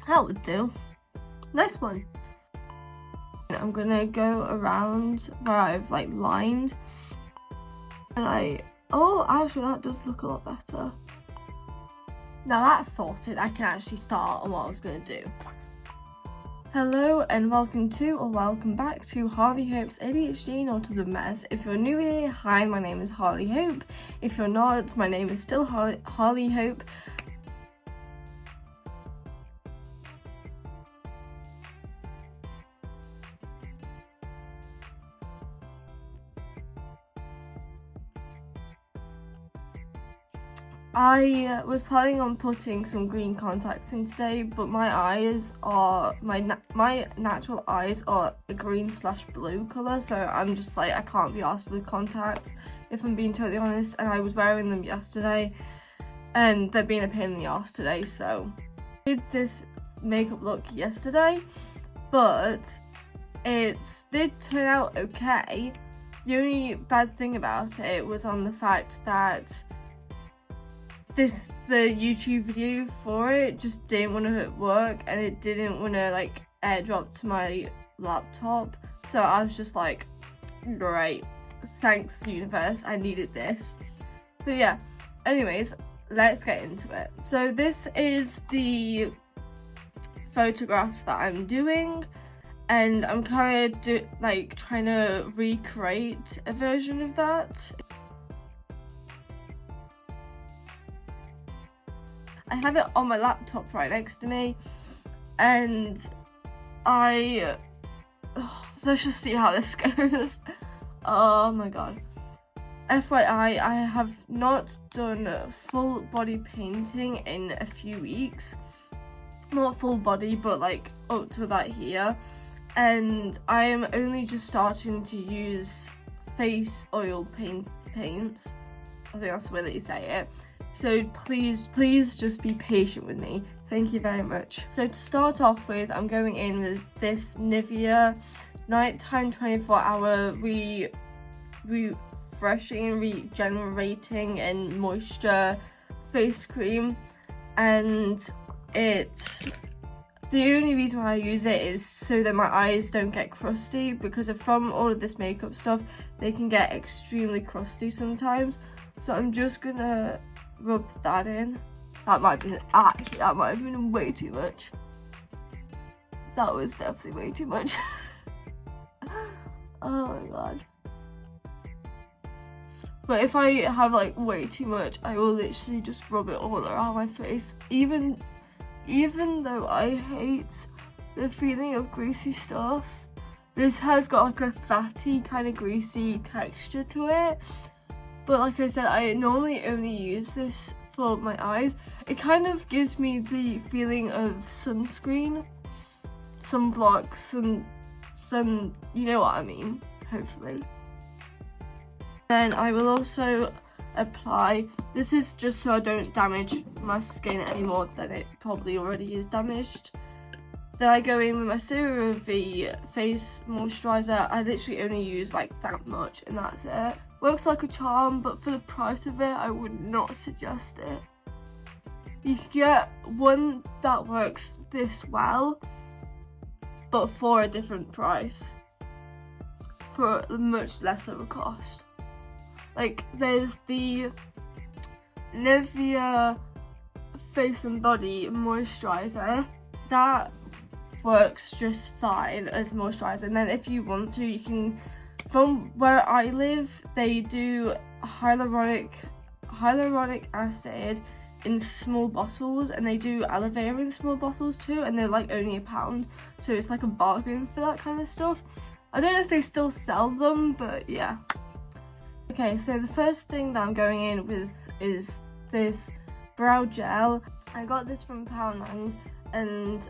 That would do. Nice one. I'm gonna go around where I've like lined, and oh, actually that does look a lot better. Now that's sorted, I can actually start on what I was gonna do. Hello and welcome back to Harley Hope's ADHD and Autism Mess. If you're new here, hi, my name is Harley Hope. If you're not, my name is still Harley Hope. I was planning on putting some green contacts in today, but my eyes are, my natural eyes are a green/blue colour, so I'm just like, I can't be arsed with contacts, if I'm being totally honest, and I was wearing them yesterday, and they're being a pain in the arse today, so I did this makeup look yesterday, but it did turn out okay. The only bad thing about it was on the fact that the YouTube video for it just didn't want to work, and it didn't want to like airdrop to my laptop, so I was just like, great, thanks universe, I needed this. But yeah, anyways, let's get into it. So this is the photograph that I'm doing, and I'm kind of trying to recreate a version of that. I have it on my laptop right next to me, and let's just see how this goes. Oh my god. FYI, I have not done full body painting in a few weeks. Not full body, but like up to about here. And I am only just starting to use face oil paints. I think that's the way that you say it. So please just be patient with me. Thank you very much. So to start off with, I'm going in with this Nivea Nighttime 24-hour refreshing, regenerating and moisture face cream, and the only reason why I use it is so that my eyes don't get crusty, because from all of this makeup stuff, they can get extremely crusty sometimes. So I'm just gonna rub that in. That might have been way too much. That was definitely way too much. Oh my god. But if I have like way too much, I will literally just rub it all around my face. Even though I hate the feeling of greasy stuff, this has got like a fatty kind of greasy texture to it. But like I said, I normally only use this for my eyes. It kind of gives me the feeling of sunscreen, sunblock, sun, you know what I mean, hopefully. Then I will also apply, this is just so I don't damage my skin any more than it probably already is damaged. Then I go in with my CeraVe face moisturiser. I literally only use like that much and that's it. Works like a charm, but for the price of it, I would not suggest it. You can get one that works this well, but for a different price, for a much lesser cost. Like, there's the Nivea Face and Body Moisturiser. That works just fine as moisturiser, and then if you want to, you can, from where I live, they do hyaluronic acid in small bottles, and they do aloe vera in small bottles too, and they're like only £1, so it's like a bargain for that kind of stuff. I don't know if they still sell them, but yeah. Okay, so the first thing that I'm going in with is this brow gel. I got this from Poundland, and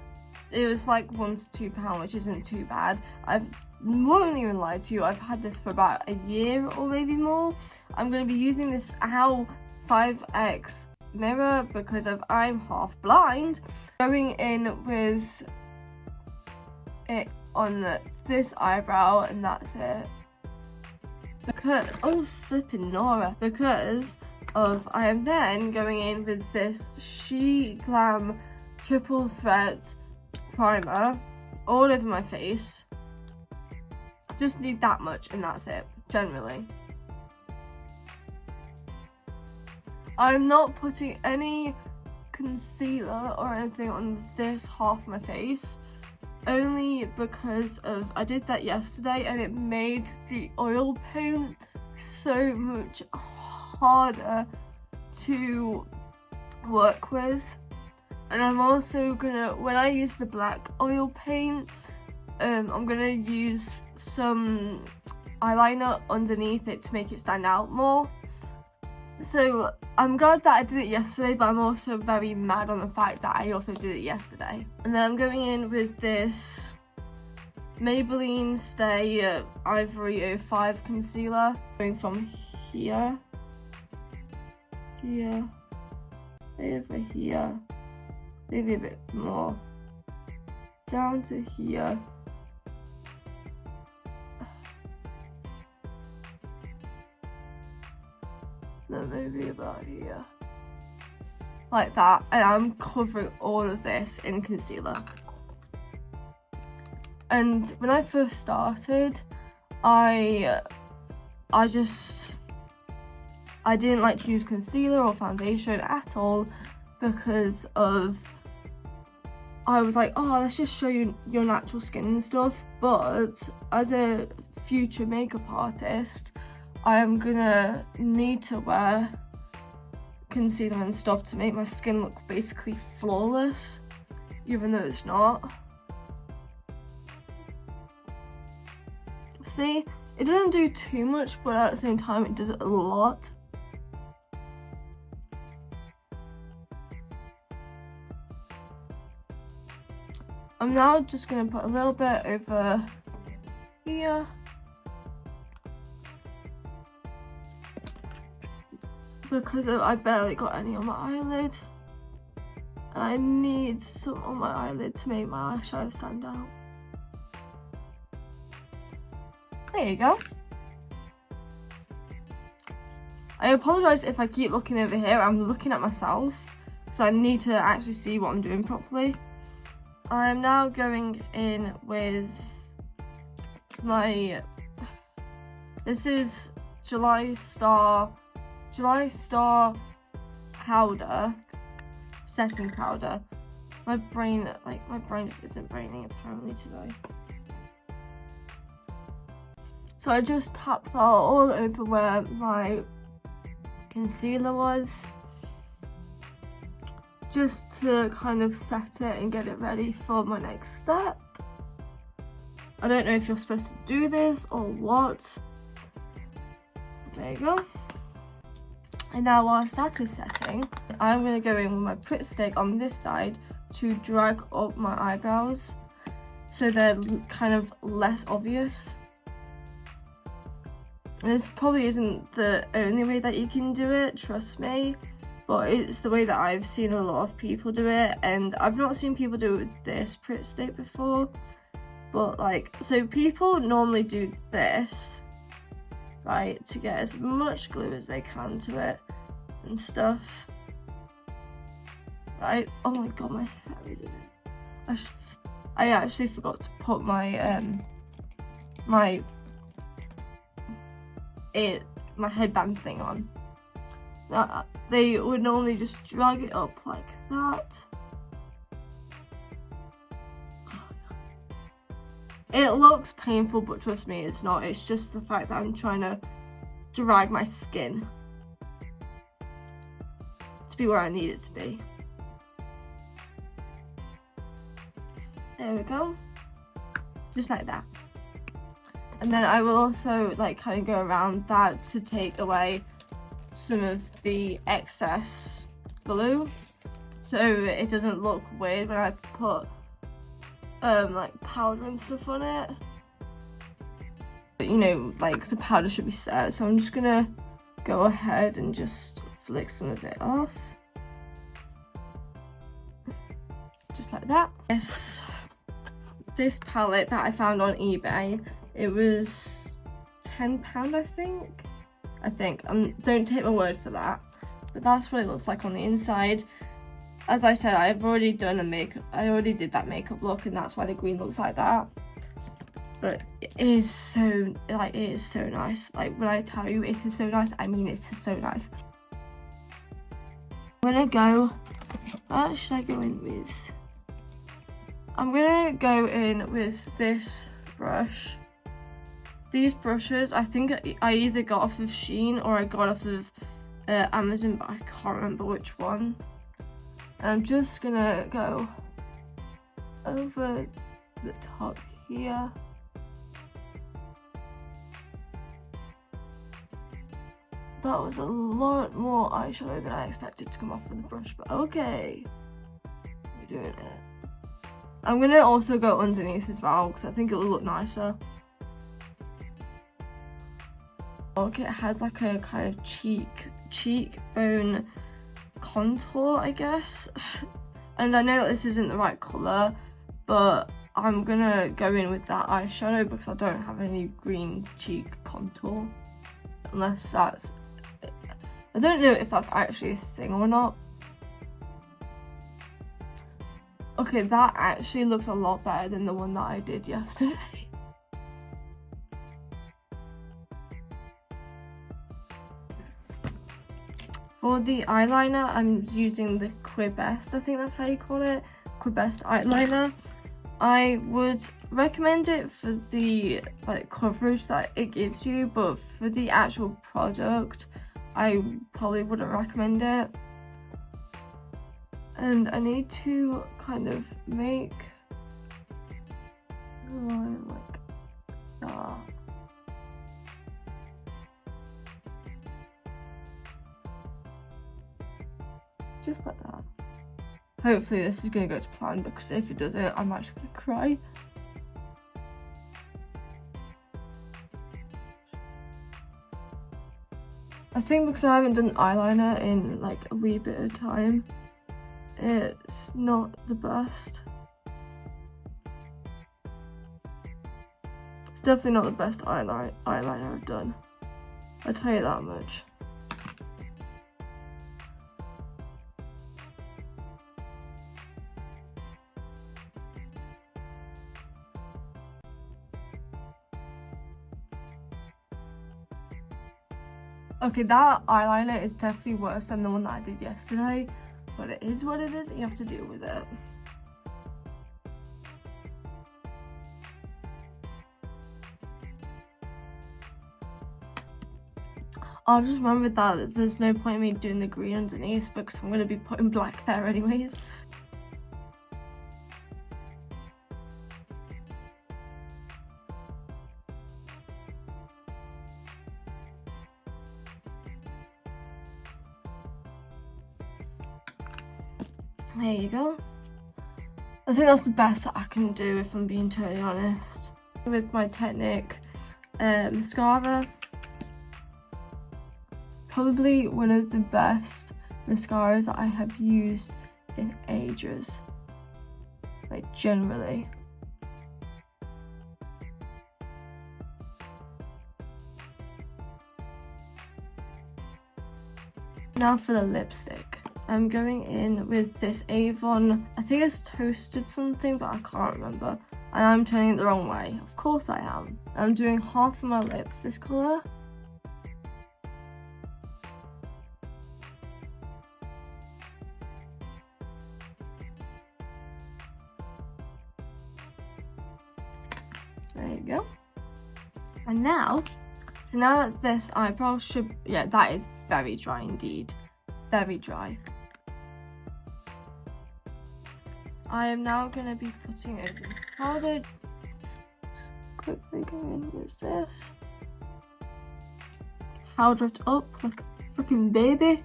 it was like £1 to £2, which isn't too bad. I won't even lie to you, I've had this for about a year or maybe more. I'm going to be using this OWL 5X mirror because I'm half blind. Going in with it on this eyebrow, and that's it. Because, oh flipping Nora, because of, I am then going in with this She Glam triple threat primer all over my face. Just need that much and that's it, generally. I'm not putting any concealer or anything on this half of my face, only because of I did that yesterday and it made the oil paint so much harder to work with. And I'm also gonna, when I use the black oil paint, I'm gonna use some eyeliner underneath it to make it stand out more. So I'm glad that I did it yesterday, but I'm also very mad on the fact that I also did it yesterday. And then I'm going in with this Maybelline Stay Ivory 05 concealer. Going from here, over here, maybe a bit more, down to here. Then maybe about here. Like that, and I'm covering all of this in concealer. And when I first started, I didn't like to use concealer or foundation at all because of, I was like, oh, let's just show you your natural skin and stuff. But as a future makeup artist, I am gonna need to wear concealer and stuff to make my skin look basically flawless, even though it's not. See, it doesn't do too much, but at the same time it does a lot. I'm now just gonna put a little bit over here. Because I barely got any on my eyelid. And I need some on my eyelid to make my eyeshadow stand out. There you go. I apologise if I keep looking over here. I'm looking at myself, so I need to actually see what I'm doing properly. I'm now going in with my, this is July Star powder, setting powder. My brain just isn't braining apparently today. So I just tapped that all over where my concealer was, just to kind of set it and get it ready for my next step. I don't know if you're supposed to do this or what. There you go. And now whilst that is setting, I'm going to go in with my Pritt stick on this side to drag up my eyebrows so they're kind of less obvious. And this probably isn't the only way that you can do it, trust me, but it's the way that I've seen a lot of people do it, and I've not seen people do it with this Pritt stick before. But like, so people normally do this, right, to get as much glue as they can to it and stuff, right? Oh my god, my hair is in it. I actually forgot to put my my headband thing on. They would normally just drag it up like that. It looks painful, but trust me, it's not. It's just the fact that I'm trying to drag my skin to be where I need it to be. There we go. Just like that. And then I will also like kind of go around that to take away some of the excess glue, so it doesn't look weird when I put like powder and stuff on it. But you know, like the powder should be set, so I'm just gonna go ahead and just flick some of it off. Just like that. This palette that I found on eBay, it was £10 I think. Don't take my word for that, but that's what it looks like on the inside. as I said, I've already done I already did that makeup look, and that's why the green looks like that. But it is so nice. Like, when I tell you it is so nice, I mean it is so nice. I'm gonna go, what should I go in with? I'm gonna go in with this brush. These brushes, I think I either got off of Shein or I got off of Amazon, but I can't remember which one. And I'm just gonna go over the top here. That was a lot more eyeshadow than I expected to come off with the brush, but okay. We're doing it. I'm gonna also go underneath as well, because I think it will look nicer. Okay, it has like a kind of cheekbone contour, I guess. And I know that this isn't the right colour, but I'm gonna go in with that eyeshadow because I don't have any green cheek contour. Unless that's... I don't know if that's actually a thing or not. Okay, that actually looks a lot better than the one that I did yesterday. For the eyeliner, I'm using the Quibest, I think that's how you call it, Quibest eyeliner. I would recommend it for the coverage that it gives you, but for the actual product, I probably wouldn't recommend it. And I need to kind of make a line like that. Just like that. Hopefully this is going to go to plan, because if it doesn't, I'm actually going to cry. I think because I haven't done eyeliner in like a wee bit of time, it's not the best. It's definitely not the best eyeliner I've done. I'll tell you that much. Okay, that eyeliner is definitely worse than the one that I did yesterday, but it is what it is, and you have to deal with it. I've just remembered that there's no point in me doing the green underneath because I'm going to be putting black there anyways. There you go. I think that's the best that I can do, if I'm being totally honest. With my Technic mascara. Probably one of the best mascaras that I have used in ages. Like, generally. Now for the lipstick. I'm going in with this Avon, I think it's Toasted something, but I can't remember. And I'm turning it the wrong way. Of course I am. I'm doing half of my lips this colour. There you go. And now, so now that this eyebrow should, yeah, that is very dry indeed. Very dry. I am now going to be putting over the powder. Just quickly go in with this. Powder it up like a freaking baby.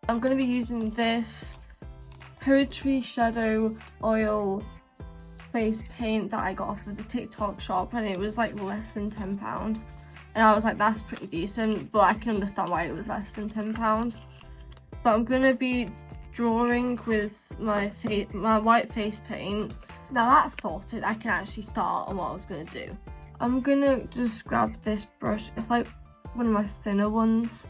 I'm going to be using this Poetry Shadow Oil face paint that I got off of the TikTok shop, and it was like less than £10. And I was like, that's pretty decent, but I can understand why it was less than £10. But I'm gonna be drawing with my white face paint. Now that's sorted, I can actually start on what I was gonna do. I'm gonna just grab this brush. It's like one of my thinner ones.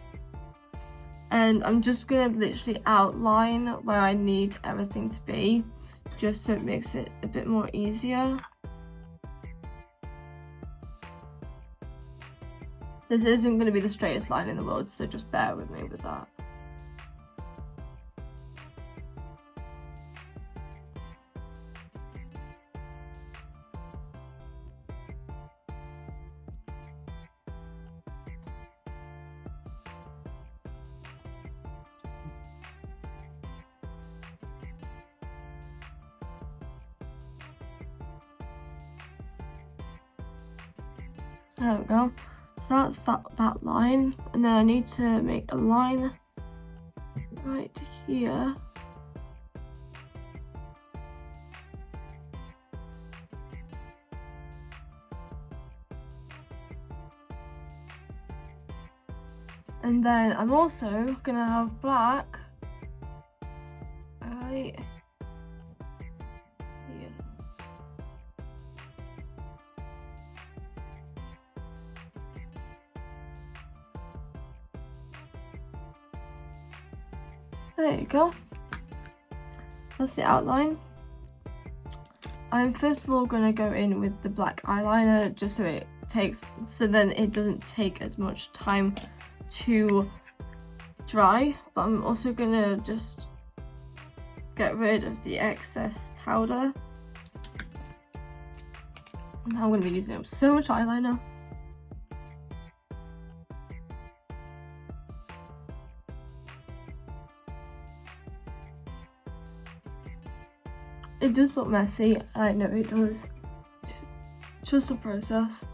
And I'm just gonna literally outline where I need everything to be, just so it makes it a bit more easier. This isn't gonna be the straightest line in the world, so just bear with me with that. There we go. So that's that line, and then I need to make a line right here. And then I'm also gonna have black right here. There you go. That's the outline. I'm first of all gonna go in with the black eyeliner just so then it doesn't take as much time to dry, but I'm also gonna just get rid of the excess powder. Now I'm gonna be using up so much eyeliner. It does look messy, I know it does. Just a process.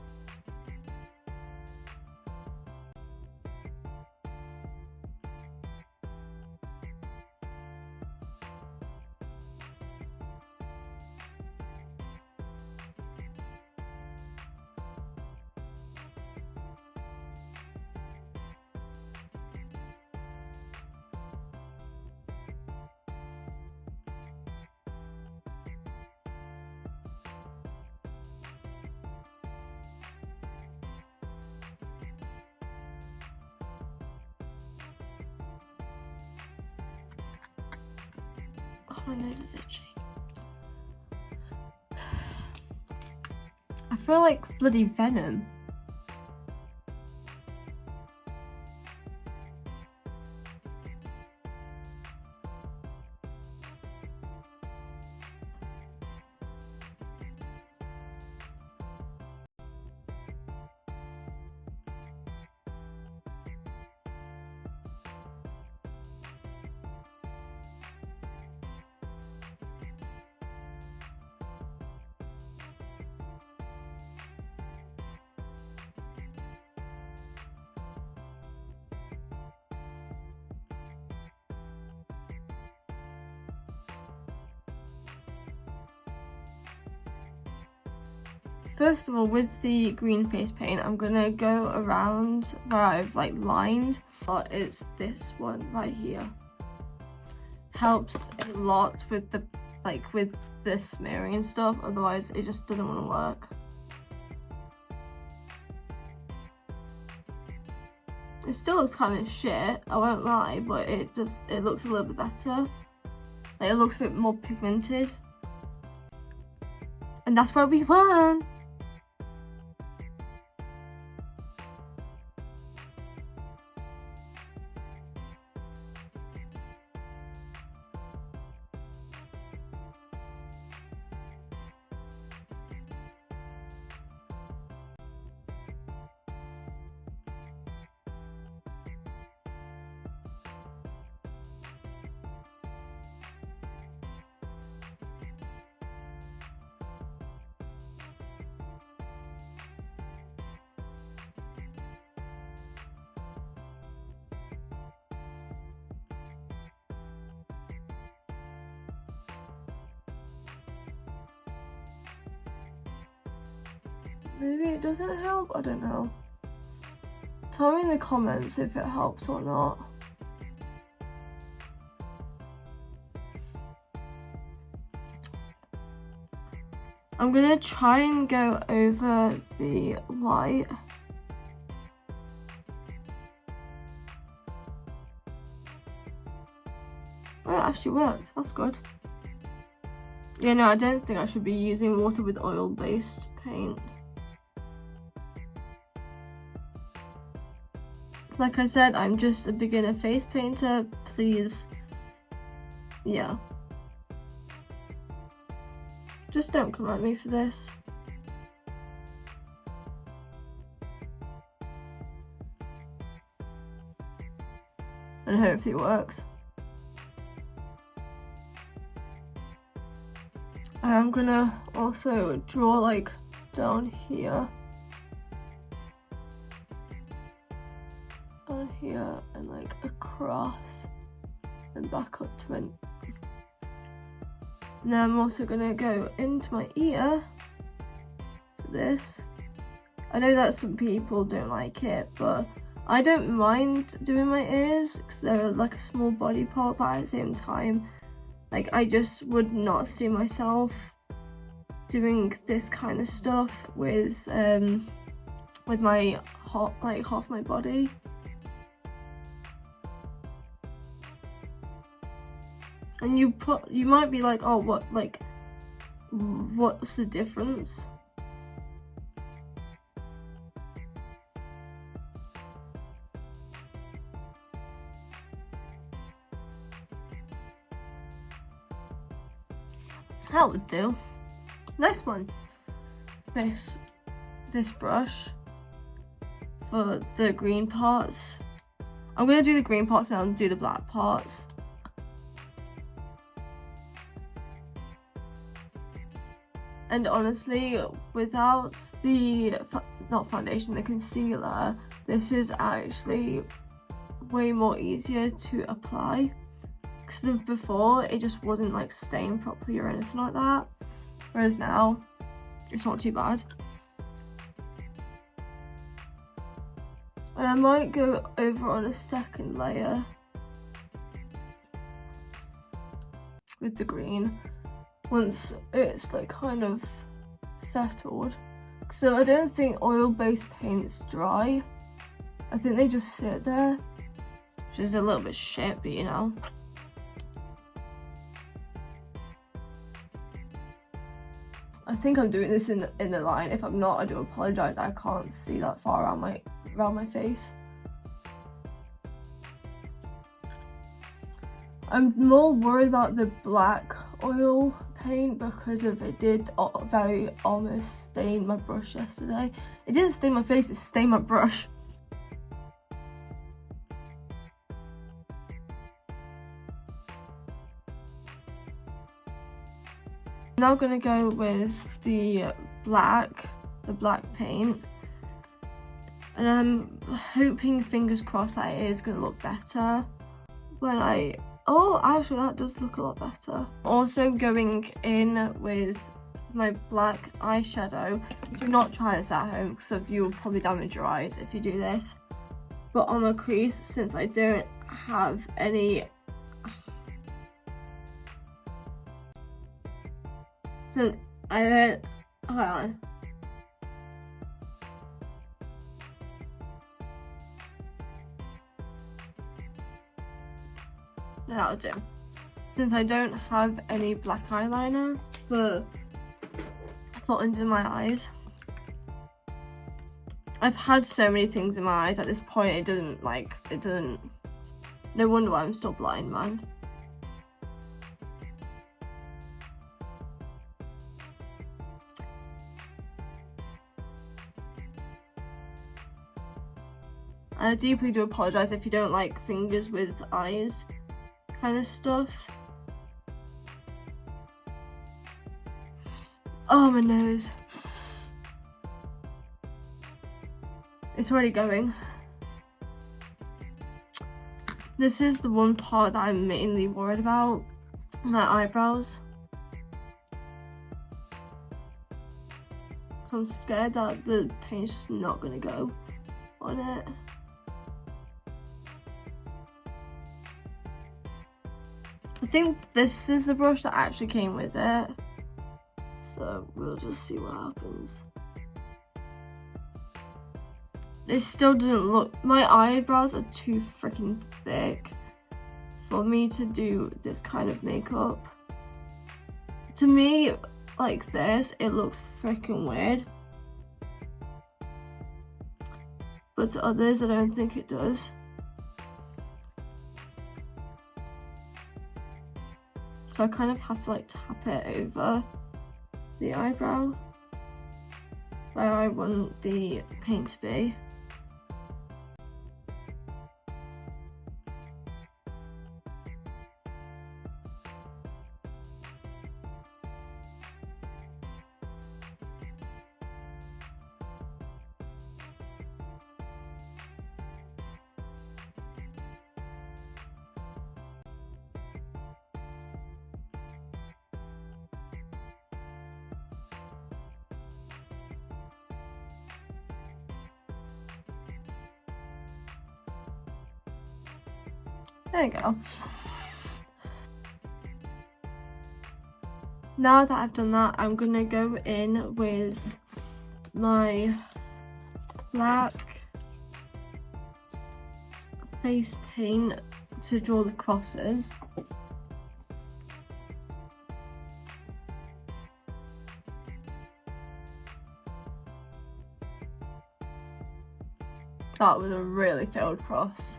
My nose is itchy. I feel like bloody venom. First of all, with the green face paint, I'm gonna go around where I've like lined, but it's this one right here. Helps a lot with the with the smearing and stuff, otherwise it just doesn't want to work. It still looks kind of shit, I won't lie, but it looks a little bit better. Like, it looks a bit more pigmented. And that's what we want! Maybe it doesn't help, I don't know. Tell me in the comments if it helps or not. I'm gonna try and go over the white. Oh, it actually worked. That's good. Yeah, no, I don't think I should be using water with oil-based paint. Like I said, I'm just a beginner face painter. Please, yeah. Just don't come at me for this. And hopefully it works. I'm gonna also draw like down here. Down here and like across and back up to my... And then I'm also gonna go into my ear for this. I know that some people don't like it, but I don't mind doing my ears because they're like a small body part, but at the same time, like I just would not see myself doing this kind of stuff with my half my body. And you might be like, oh, what's the difference? That would do. Next one. This brush for the green parts. I'm gonna do the green parts now and do the black parts. And honestly, without the, not foundation, the concealer, this is actually way more easier to apply. Because before, it just wasn't like staying properly or anything like that. Whereas now, it's not too bad. And I might go over on a second layer with the green once it's like kind of settled. So I don't think oil-based paints dry. I think they just sit there, which is a little bit shit, but you know. I think I'm doing this in the line. If I'm not, I do apologise. I can't see that far around my face. I'm more worried about the black oil paint because of it did very almost stain my brush yesterday. It didn't stain my face, it stained my brush. I'm now gonna go with the black paint. And I'm hoping, fingers crossed, that it is gonna look better when oh, actually that does look a lot better. Also going in with my black eyeshadow. Do not try this at home because you'll probably damage your eyes if you do this. But on my crease, since I don't have any hold on. That'll do. Since I don't have any black eyeliner for under my eyes. I've had so many things in my eyes at this point, it doesn't, no wonder why I'm still blind, man. And I deeply do apologise if you don't like fingers with eyes kind of stuff. Oh, my nose. It's already going. This is the one part that I'm mainly worried about, my eyebrows. So I'm scared that the paint's just not gonna go on it. I think this is the brush that actually came with it. So we'll just see what happens. It still doesn't look, my eyebrows are too freaking thick for me to do this kind of makeup. To me, like this, it looks freaking weird. But to others, I don't think it does. So I kind of have to like tap it over the eyebrow where I want the paint to be. There you go. Now that I've done that, I'm gonna go in with my black face paint to draw the crosses. That was a really failed cross.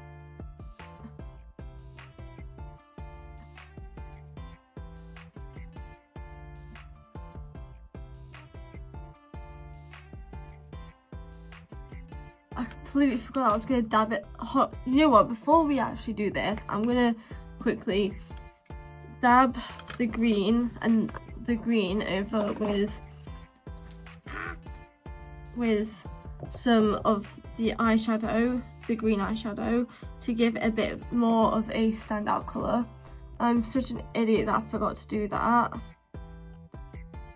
I completely forgot I was going to dab it hot. You know what, before we actually do this, I'm going to quickly dab the green and the green over with some of the eyeshadow, the green eyeshadow, to give it a bit more of a standout colour. I'm such an idiot that I forgot to do that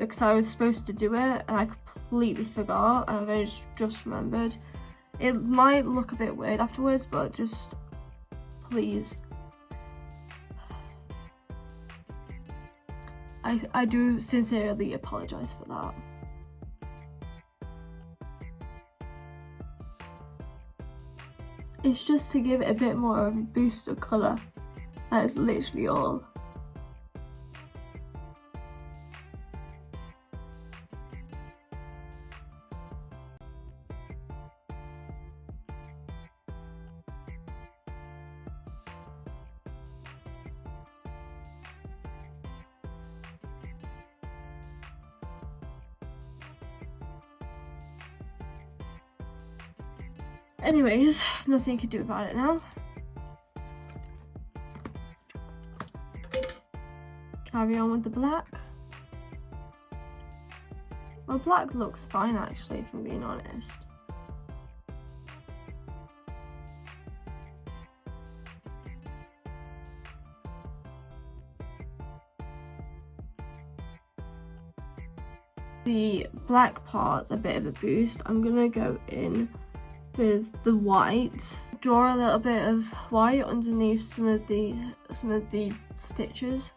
because I was supposed to do it and I completely forgot, and I've only just remembered. It might look a bit weird afterwards, but just please. I do sincerely apologise for that. It's just to give it a bit more of a boost of colour. That is literally all. Anyways, nothing you can do about it now. Carry on with the black. Well, black looks fine actually, if I'm being honest. The black part's a bit of a boost. I'm gonna go in with the white, draw a little bit of white underneath some of the stitches.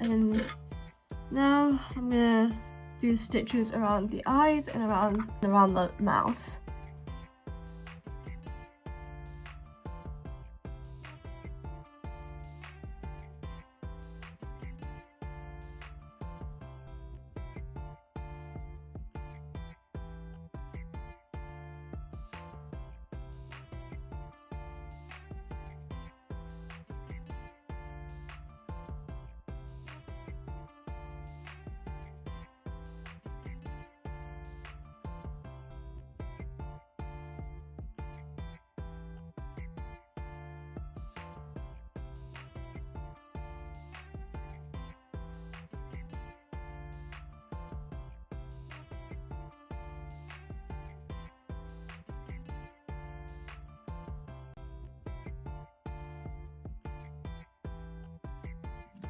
And now I'm gonna do the stitches around the eyes and around the mouth.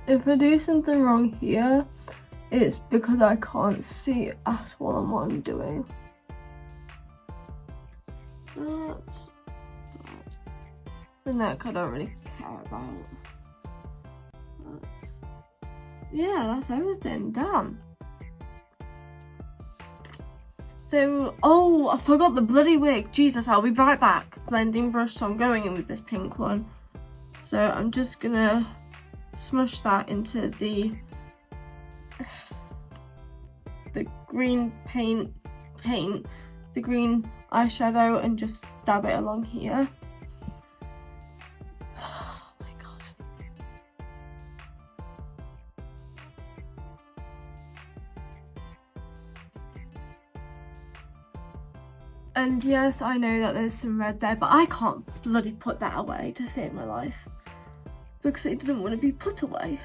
If I do something wrong here, it's because I can't see at all on what I'm doing. That's the neck I don't really care about. That's everything done. So, oh, I forgot the bloody wig. Jesus, I'll be right back. Blending brush, so I'm going in with this pink one. So I'm just gonna smush that into the green the green eyeshadow, and just dab it along here. Oh my god. And yes, I know that there's some red there, but I can't bloody put that away to save my life, because it doesn't want to be put away.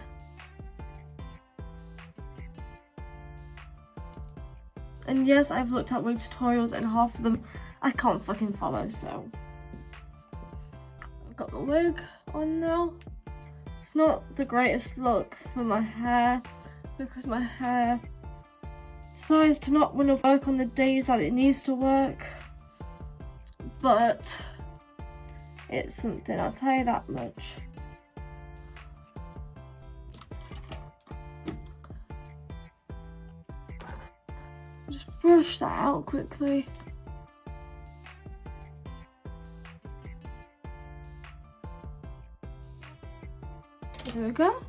And yes, I've looked at wig tutorials and half of them I can't fucking follow, so I've got my wig on now. It's not the greatest look for my hair, because my hair decides to not want to work on the days that it needs to work, but it's something, I'll tell you that much. Just brush that out quickly. There we go.